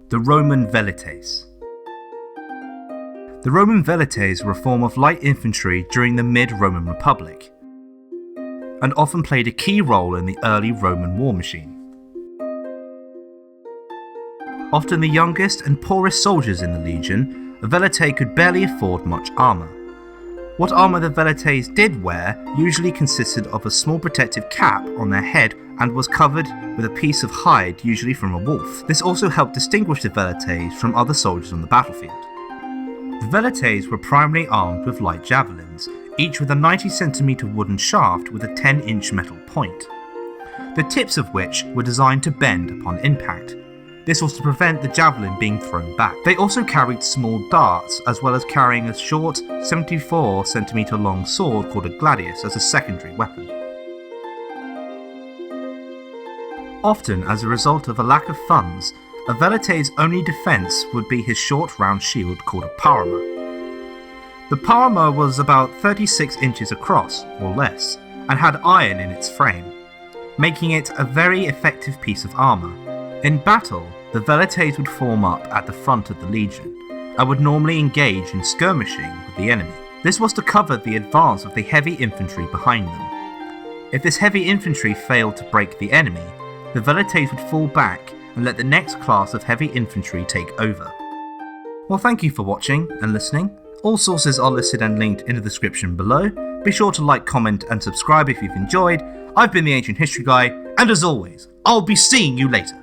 The Roman Velites. The Roman Velites were a form of light infantry during the mid-Roman Republic, and often played a key role in the early Roman war machine. Often the youngest and poorest soldiers in the legion, a Velite could barely afford much armour. What armour the Velites did wear usually consisted of a small protective cap on their head and was covered with a piece of hide, usually from a wolf. This also helped distinguish the Velites from other soldiers on the battlefield. The Velites were primarily armed with light javelins, each with a 90 centimetre wooden shaft with a 10-inch metal point, the tips of which were designed to bend upon impact. This was to prevent the javelin being thrown back. They also carried small darts, as well as carrying a short 74 centimetre long sword called a gladius as a secondary weapon. Often, as a result of a lack of funds, a Velite's only defence would be his short round shield called a armour. The armour was about 36 inches across, or less, and had iron in its frame, making it a very effective piece of armour. In battle, the Velites would form up at the front of the legion, and would normally engage in skirmishing with the enemy. This was to cover the advance of the heavy infantry behind them. If this heavy infantry failed to break the enemy, the Velites would fall back and let the next class of heavy infantry take over. Well, thank you for watching and listening. All sources are listed and linked in the description below. Be sure to like, comment and subscribe if you've enjoyed. I've been the Ancient History Guy, and as always, I'll be seeing you later.